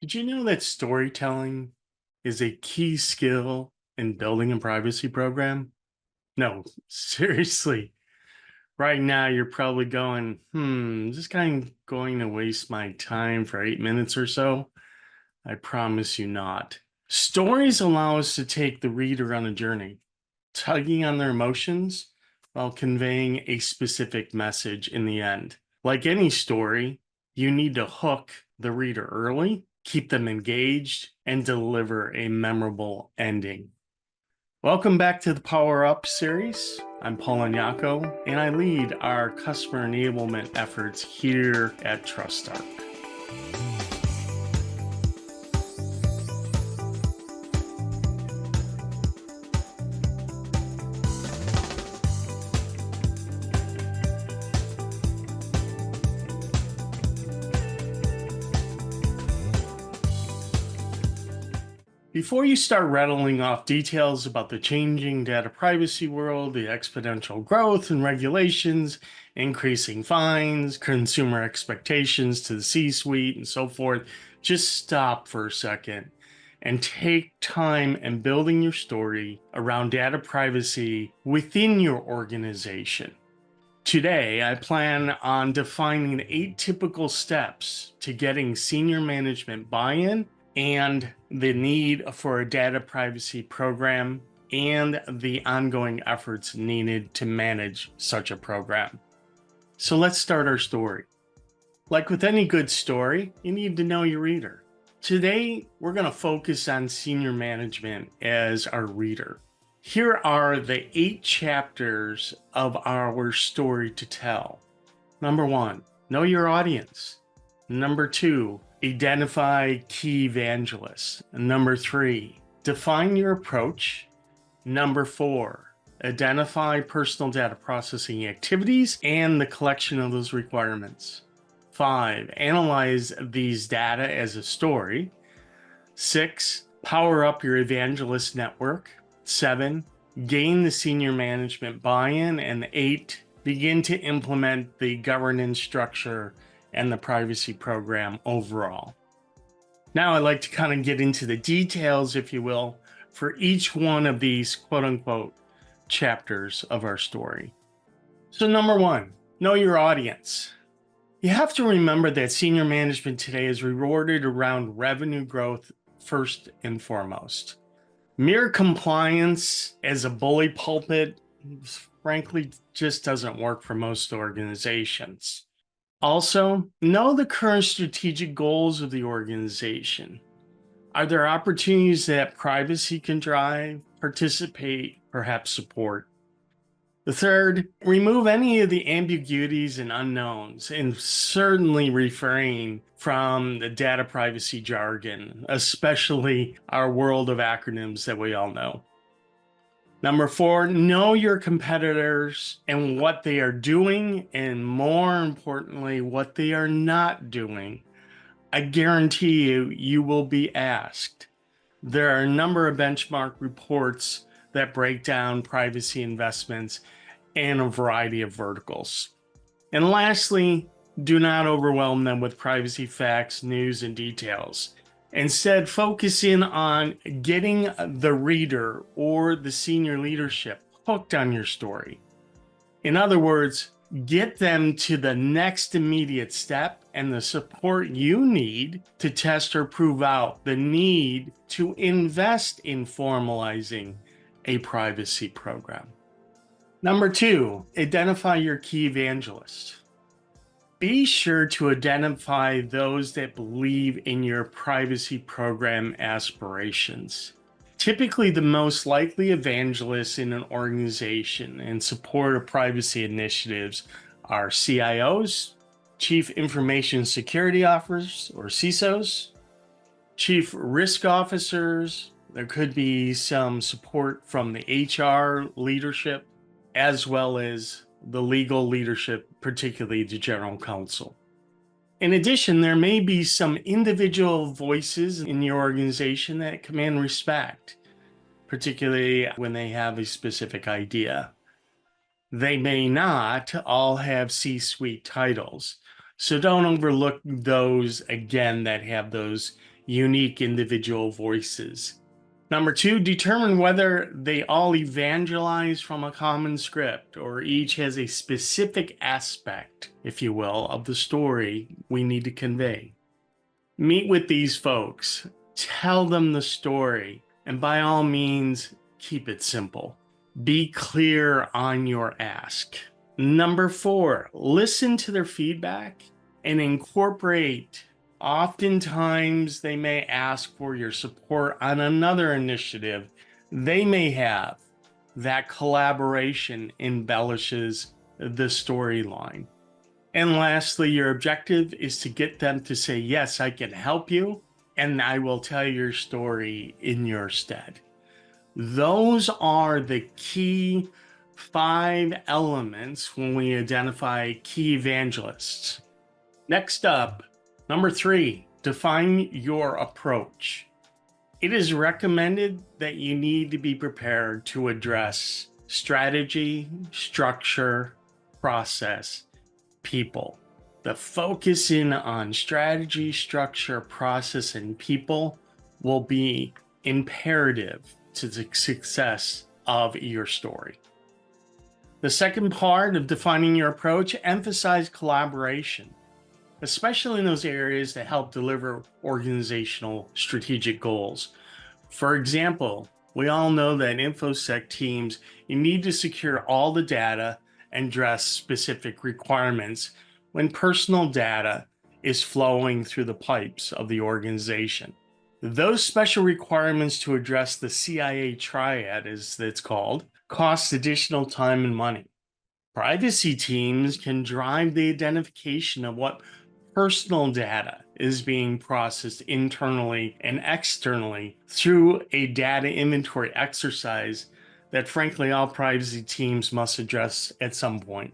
Did you know that storytelling is a key skill in building a privacy program? No, seriously. Right now, you're probably going, is this guy going to waste my time for 8 minutes or so? I promise you not. Stories allow us to take the reader on a journey, tugging on their emotions while conveying a specific message in the end. Like any story, you need to hook the reader early, keep them engaged, and deliver a memorable ending. Welcome back to the Power Up series. I'm Paul Iagnocco, and I lead our customer enablement efforts here at TrustArc. Before you start rattling off details about the changing data privacy world, the exponential growth and regulations, increasing fines, consumer expectations to the C-suite, and so forth, just stop for a second and take time in building your story around data privacy within your organization. Today, I plan on defining the 8 typical steps to getting senior management buy-in and the need for a data privacy program and the ongoing efforts needed to manage such a program. So let's start our story. Like with any good story, you need to know your reader. Today, we're going to focus on senior management as our reader. Here are the 8 chapters of our story to tell. Number 1, know your audience. Number 2, identify key evangelists. Number 3, define your approach. Number 4, identify personal data processing activities and the collection of those requirements. 5, analyze these data as a story. 6, power up your evangelist network. 7, gain the senior management buy-in. And 8, begin to implement the governance structure and the privacy program overall. Now I'd like to kind of get into the details, if you will, for each one of these quote-unquote chapters of our story. So number 1, know your audience. You have to remember that senior management today is rewarded around revenue growth first and foremost. Mere compliance as a bully pulpit, frankly, just doesn't work for most organizations. Also, know the current strategic goals of the organization. Are there opportunities that privacy can drive, participate, perhaps support? The third, remove any of the ambiguities and unknowns, and certainly refrain from the data privacy jargon, especially our world of acronyms that we all know. Number 4, know your competitors and what they are doing, and more importantly, what they are not doing. I guarantee you will be asked. There are a number of benchmark reports that break down privacy investments in a variety of verticals. And lastly, do not overwhelm them with privacy facts, news, and details. Instead, focus in on getting the reader or the senior leadership hooked on your story. In other words, get them to the next immediate step and the support you need to test or prove out the need to invest in formalizing a privacy program. Number 2, identify your key evangelists. Be sure to identify those that believe in your privacy program aspirations. Typically, the most likely evangelists in an organization in support of privacy initiatives are CIOs, Chief Information Security Officers, or CISOs, Chief Risk Officers. There could be some support from the HR leadership, as well as the legal leadership, particularly the general counsel. In addition, there may be some individual voices in your organization that command respect, particularly when they have a specific idea. They may not all have C-suite titles, so don't overlook those, again, that have those unique individual voices. Number 2, determine whether they all evangelize from a common script or each has a specific aspect, if you will, of the story we need to convey. Meet with these folks, tell them the story, and by all means, keep it simple. Be clear on your ask. Number 4, listen to their feedback and incorporate. Oftentimes, they may ask for your support on another initiative they may have. That collaboration embellishes the storyline. And lastly, your objective is to get them to say, yes, I can help you, and I will tell your story in your stead. Those are the key 5 elements when we identify key evangelists. Next up, number 3, define your approach. It is recommended that you need to be prepared to address strategy, structure, process, people. The focus in on strategy, structure, process, and people will be imperative to the success of your story. The second part of defining your approach, emphasize collaboration, especially in those areas that help deliver organizational strategic goals. For example, we all know that InfoSec teams, you need to secure all the data and address specific requirements when personal data is flowing through the pipes of the organization. Those special requirements to address the CIA triad, as it's called, cost additional time and money. Privacy teams can drive the identification of what personal data is being processed internally and externally through a data inventory exercise that frankly all privacy teams must address at some point.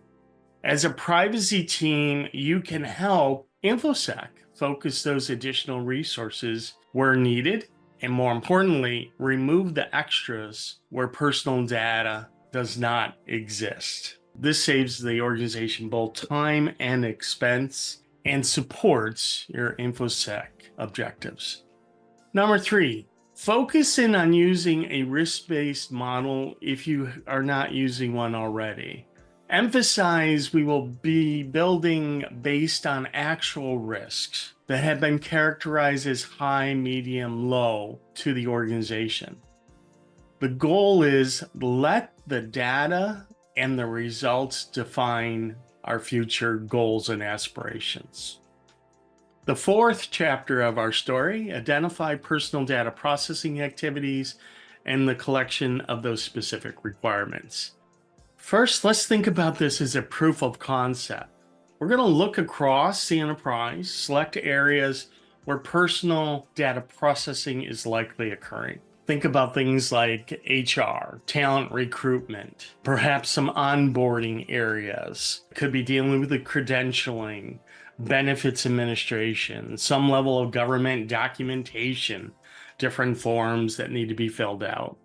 As a privacy team, you can help InfoSec focus those additional resources where needed, and more importantly, remove the extras where personal data does not exist. This saves the organization both time and expense and supports your InfoSec objectives. Number 3, focus in on using a risk-based model if you are not using one already. Emphasize we will be building based on actual risks that have been characterized as high, medium, low to the organization. The goal is let the data and the results define our future goals and aspirations. The 4th chapter of our story, identify personal data processing activities and the collection of those specific requirements. First, let's think about this as a proof of concept. We're going to look across the enterprise, select areas where personal data processing is likely occurring. Think about things like HR, talent recruitment, perhaps some onboarding areas. Could be dealing with the credentialing, benefits administration, some level of government documentation, different forms that need to be filled out.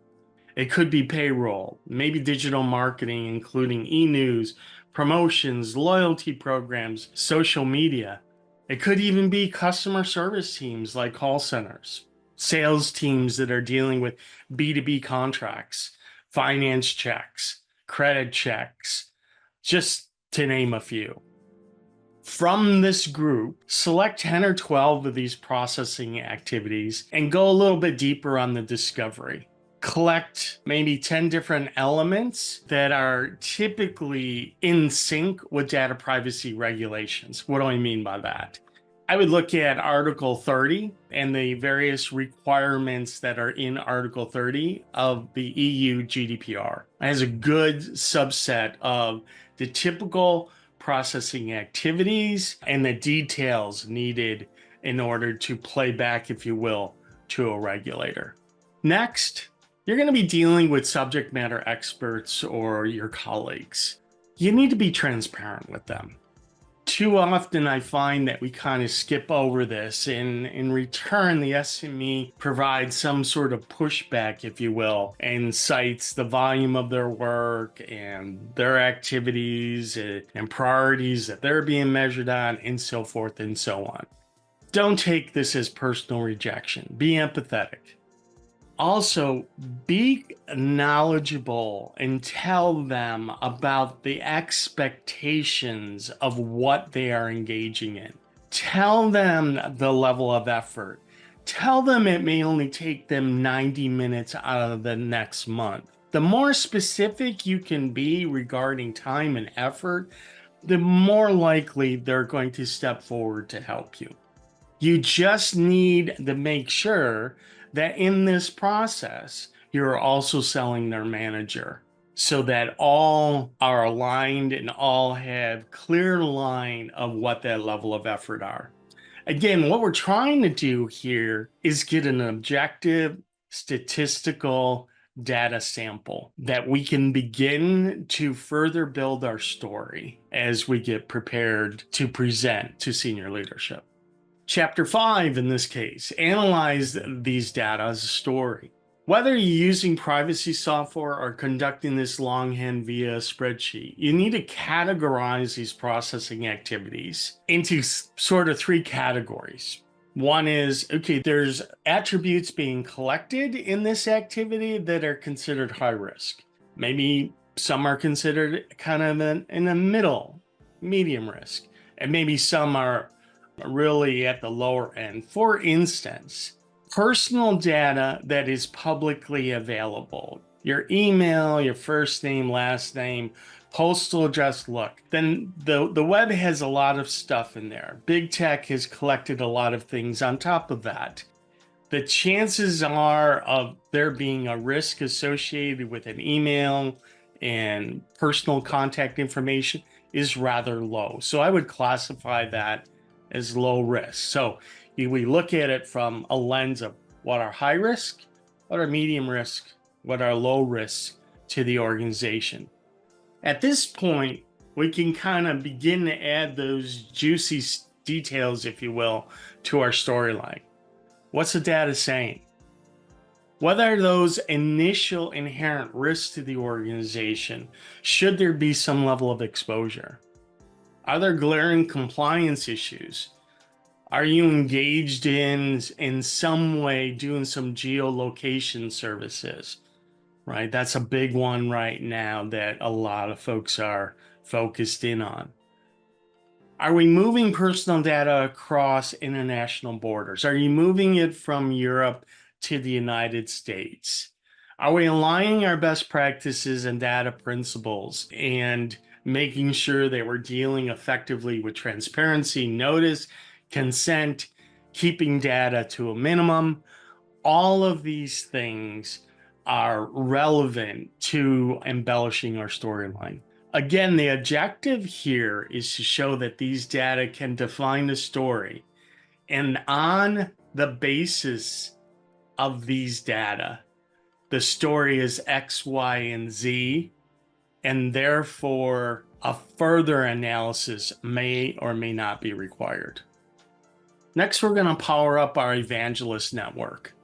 It could be payroll, maybe digital marketing, including e-news, promotions, loyalty programs, social media. It could even be customer service teams like call centers, sales teams that are dealing with B2B contracts, finance checks, credit checks, just to name a few. From this group, select 10 or 12 of these processing activities and go a little bit deeper on the discovery. Collect maybe 10 different elements that are typically in sync with data privacy regulations. What do I mean by that? I would look at Article 30 and the various requirements that are in Article 30 of the EU GDPR. It has a good subset of the typical processing activities and the details needed in order to play back, if you will, to a regulator. Next, you're going to be dealing with subject matter experts or your colleagues. You need to be transparent with them. Too often I find that we kind of skip over this, and in return the SME provides some sort of pushback, if you will, and cites the volume of their work and their activities and priorities that they're being measured on and so forth and so on. Don't take this as personal rejection. Be empathetic. Also, be knowledgeable and tell them about the expectations of what they are engaging in. Tell them the level of effort. Tell them it may only take them 90 minutes out of the next month. The more specific you can be regarding time and effort, the more likely they're going to step forward to help you. You just need to make sure that in this process, you're also selling their manager so that all are aligned and all have clear line of what that level of effort are. Again, what we're trying to do here is get an objective statistical data sample that we can begin to further build our story as we get prepared to present to senior leadership. Chapter 5, in this case, analyze these data as a story. Whether you're using privacy software or conducting this longhand via a spreadsheet, you need to categorize these processing activities into sort of 3 categories. One is, okay, there's attributes being collected in this activity that are considered high risk. Maybe some are considered kind of in the middle, medium risk, and maybe some are really at the lower end. For instance, personal data that is publicly available, your email, your first name, last name, postal address, look, then the web has a lot of stuff in there. Big tech has collected a lot of things on top of that. The chances are of there being a risk associated with an email and personal contact information is rather low. So I would classify that as low risk. So we look at it from a lens of what are high risk, what are medium risk, what are low risk to the organization. At this point, we can kind of begin to add those juicy details, if you will, to our storyline. What's the data saying? What are those initial inherent risks to the organization? Should there be some level of exposure? Are there glaring compliance issues? Are you engaged in some way doing some geolocation services? Right, that's a big one right now that a lot of folks are focused in on. Are we moving personal data across international borders? Are you moving it from Europe to the United States? Are we aligning our best practices and data principles and making sure that we're dealing effectively with transparency, notice, consent, keeping data to a minimum? All of these things are relevant to embellishing our storyline. Again, the objective here is to show that these data can define a story. And on the basis of these data, the story is X, Y, and Z, and therefore a further analysis may or may not be required. Next, we're going to power up our evangelist network.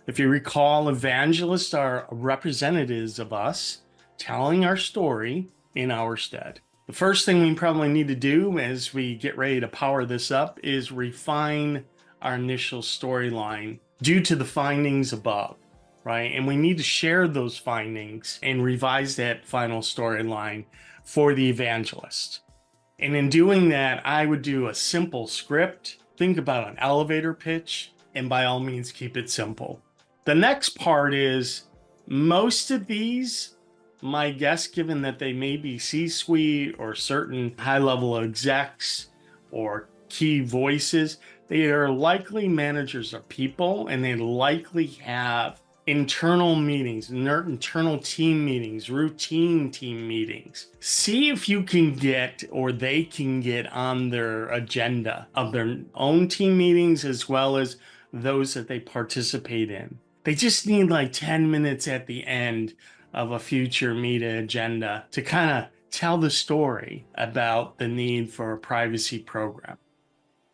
If you recall, evangelists are representatives of us telling our story in our stead. The first thing we probably need to do as we get ready to power this up is refine our initial storyline due to the findings above, right? And we need to share those findings and revise that final storyline for the evangelist. And in doing that, I would do a simple script. Think about an elevator pitch, and by all means, keep it simple. The next part is most of these, my guess, given that they may be C-suite or certain high-level execs or key voices, they are likely managers of people, and they likely have internal meetings, internal team meetings, routine team meetings. See if you can get, or they can get on their agenda of their own team meetings as well as those that they participate in. They just need like 10 minutes at the end of a future meeting agenda to kind of tell the story about the need for a privacy program.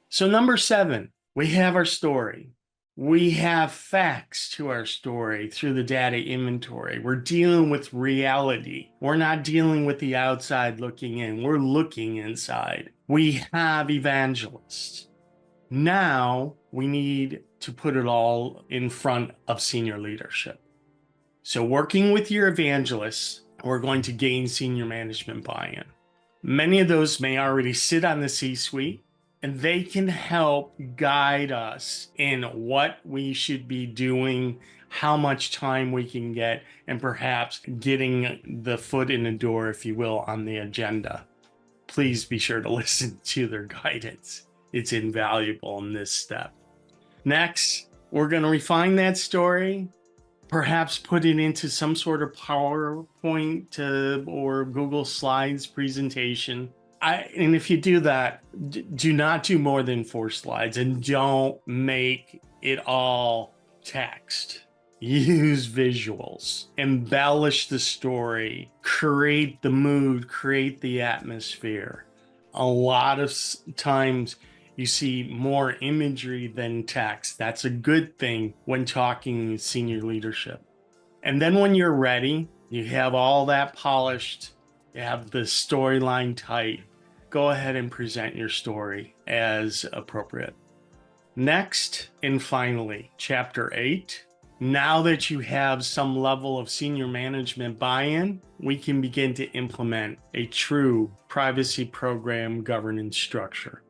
So number 7, we have our story. We have facts to our story through the data inventory. We're dealing with reality. We're not dealing with the outside looking in. We're looking inside. We have evangelists. Now we need to put it all in front of senior leadership. So working with your evangelists, we're going to gain senior management buy-in. Many of those may already sit on the C-suite, and they can help guide us in what we should be doing, how much time we can get, and perhaps getting the foot in the door, if you will, on the agenda. Please be sure to listen to their guidance. It's invaluable in this step. Next, we're going to refine that story, perhaps put it into some sort of PowerPoint or Google Slides presentation. And if you do that, do not do more than 4 slides, and don't make it all text. Use visuals, embellish the story, create the mood, create the atmosphere. A lot of times you see more imagery than text. That's a good thing when talking senior leadership. And then when you're ready, you have all that polished, you have the storyline tight, go ahead and present your story as appropriate. Next, and finally, Chapter 8. Now that you have some level of senior management buy-in, we can begin to implement a true privacy program governance structure.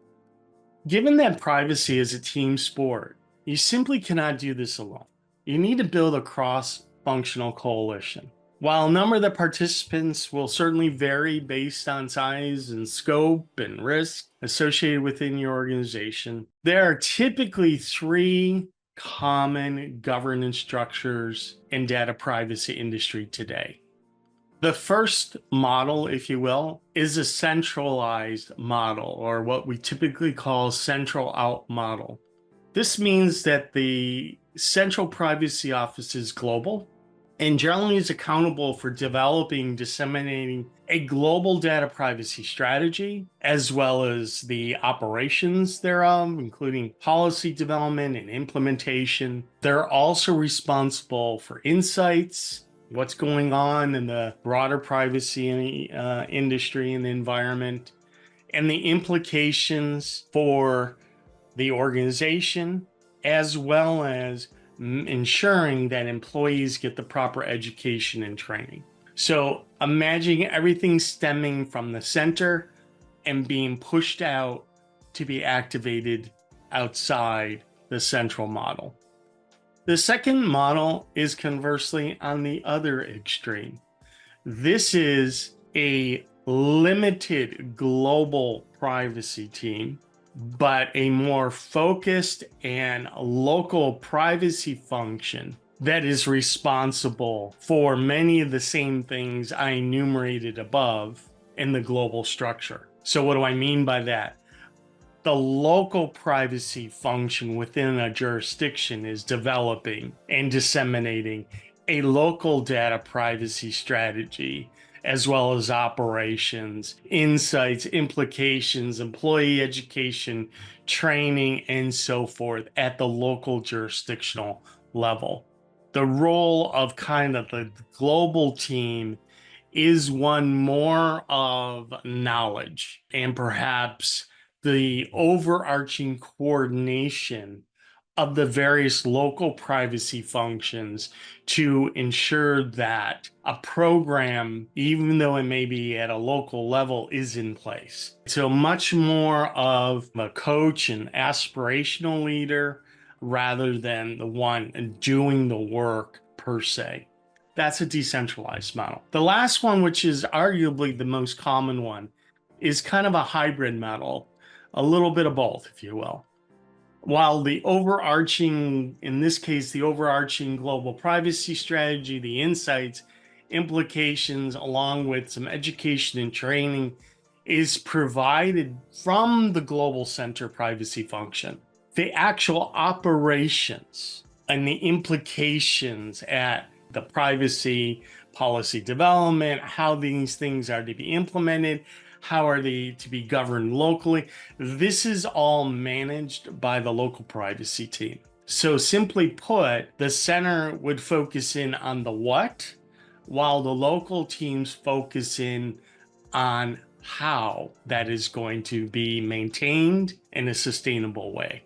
Given that privacy is a team sport, you simply cannot do this alone. You need to build a cross-functional coalition. While a number of the participants will certainly vary based on size and scope and risk associated within your organization, there are typically 3 common governance structures in data privacy industry today. The first model, if you will, is a centralized model, or what we typically call central out model. This means that the central privacy office is global and generally is accountable for developing, disseminating a global data privacy strategy, as well as the operations thereof, including policy development and implementation. They're also responsible for insights, what's going on in the broader privacy industry and the environment, and the implications for the organization, as well as ensuring that employees get the proper education and training. So imagine everything stemming from the center and being pushed out to be activated outside the central model. The second model is conversely on the other extreme. This is a limited global privacy team, but a more focused and local privacy function that is responsible for many of the same things I enumerated above in the global structure. So what do I mean by that? The local privacy function within a jurisdiction is developing and disseminating a local data privacy strategy, as well as operations, insights, implications, employee education, training, and so forth at the local jurisdictional level. The role of kind of the global team is one more of knowledge and perhaps the overarching coordination of the various local privacy functions to ensure that a program, even though it may be at a local level, is in place. So much more of a coach and aspirational leader rather than the one doing the work per se. That's a decentralized model. The last one, which is arguably the most common one, is kind of a hybrid model, a little bit of both, if you will. While the overarching, in this case, the overarching global privacy strategy, the insights, implications, along with some education and training is provided from the global center privacy function, the actual operations and the implications at the privacy policy development, how these things are to be implemented, how are they to be governed locally? This is all managed by the local privacy team. So simply put, the center would focus in on the what, while the local teams focus in on how that is going to be maintained in a sustainable way.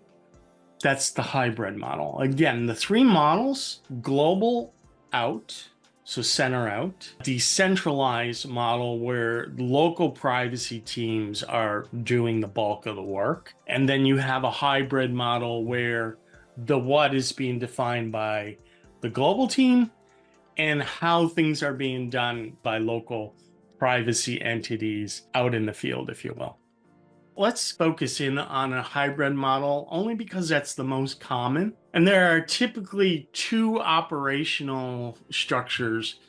That's the hybrid model. Again, the three models: global out, so center out; decentralized model where local privacy teams are doing the bulk of the work. And then you have a hybrid model where the what is being defined by the global team and how things are being done by local privacy entities out in the field, if you will. Let's focus in on a hybrid model only because that's the most common. And there are typically two operational structures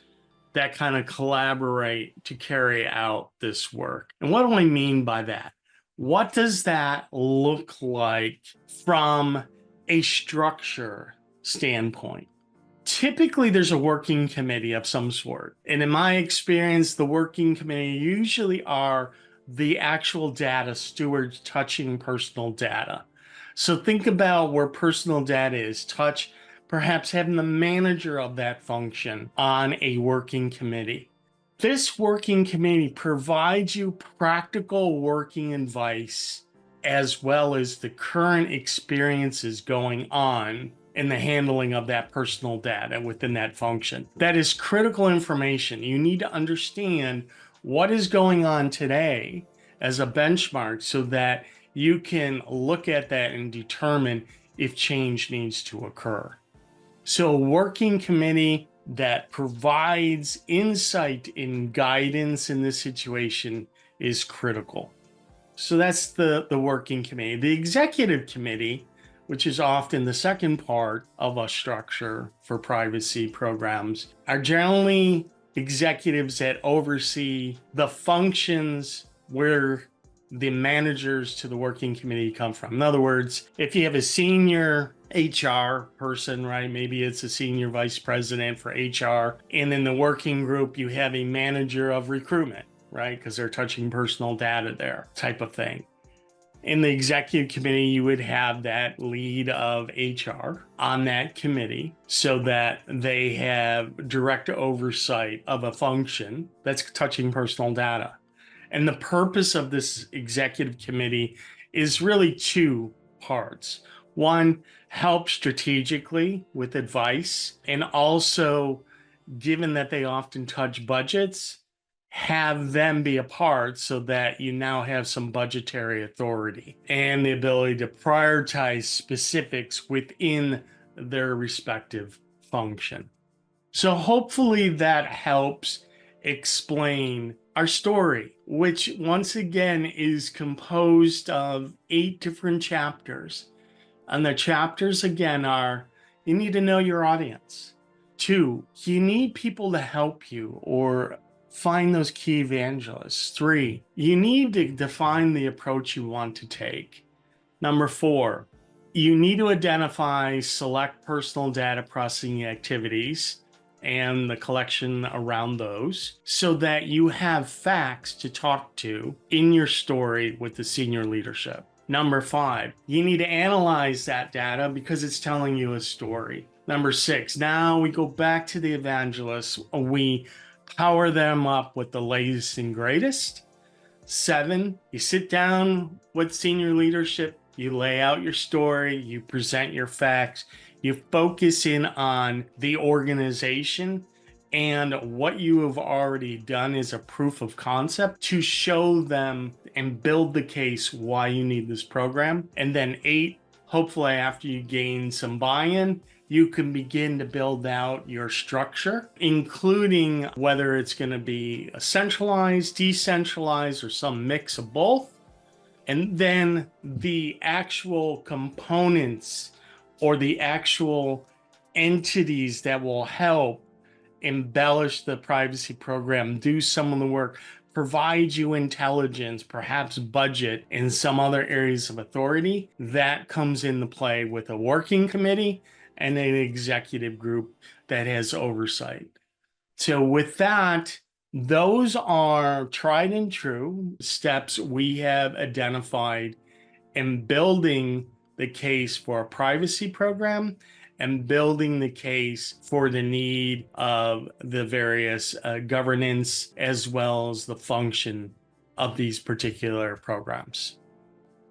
that kind of collaborate to carry out this work. And what do I mean by that? What does that look like from a structure standpoint? Typically, there's a working committee of some sort. And in my experience, the working committee usually are the actual data stewards touching personal data. So think about where personal data is touched, perhaps having the manager of that function on a working committee. This working committee provides you practical working advice as well as the current experiences going on in the handling of that personal data within that function. That is critical information. You need to understand what is going on today as a benchmark so that you can look at that and determine if change needs to occur. So a working committee that provides insight and guidance in this situation is critical. So that's the working committee. The executive committee, which is often the second part of a structure for privacy programs, are generally executives that oversee the functions where the managers to the working committee come from. In other words, if you have a senior HR person, right? Maybe it's a senior vice president for HR. And in the working group, you have a manager of recruitment, right? Because they're touching personal data there, type of thing. In the executive committee, you would have that lead of HR on that committee so that they have direct oversight of a function that's touching personal data. And the purpose of this executive committee is really two parts. One, help strategically with advice, and also, given that they often touch budgets, have them be a part so that you now have some budgetary authority and the ability to prioritize specifics within their respective function. So hopefully that helps explain our story, which once again is composed of 8 different chapters. And the chapters again are: you need to know your audience. 2, you need people to help you or find those key evangelists. 3, you need to define the approach you want to take. Number 4, you need to identify select personal data processing activities and the collection around those so that you have facts to talk to in your story with the senior leadership. Number 5, you need to analyze that data because it's telling you a story. Number 6, now we go back to the evangelists. We power them up with the latest and greatest. 7, you sit down with senior leadership, you lay out your story, you present your facts, you focus in on the organization and what you have already done is a proof of concept to show them and build the case why you need this program. And then 8, hopefully after you gain some buy-in, you can begin to build out your structure, including whether it's going to be a centralized, decentralized, or some mix of both. And then the actual components or the actual entities that will help embellish the privacy program, do some of the work, provide you intelligence, perhaps budget, and some other areas of authority. That comes into play with a working committee and an executive group that has oversight. So with that, those are tried and true steps we have identified in building the case for a privacy program and building the case for the need of the various governance as well as the function of these particular programs.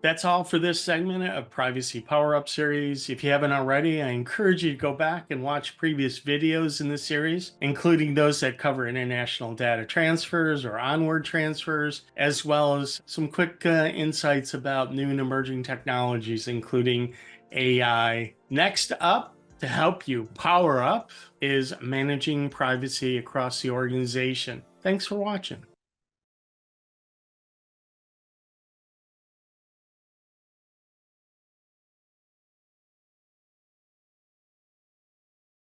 That's all for this segment of Privacy PowerUp series. If you haven't already, I encourage you to go back and watch previous videos in this series, including those that cover international data transfers or onward transfers, as well as some quick insights about new and emerging technologies, including AI. Next up, to help you power up, is managing privacy across the organization. Thanks for watching.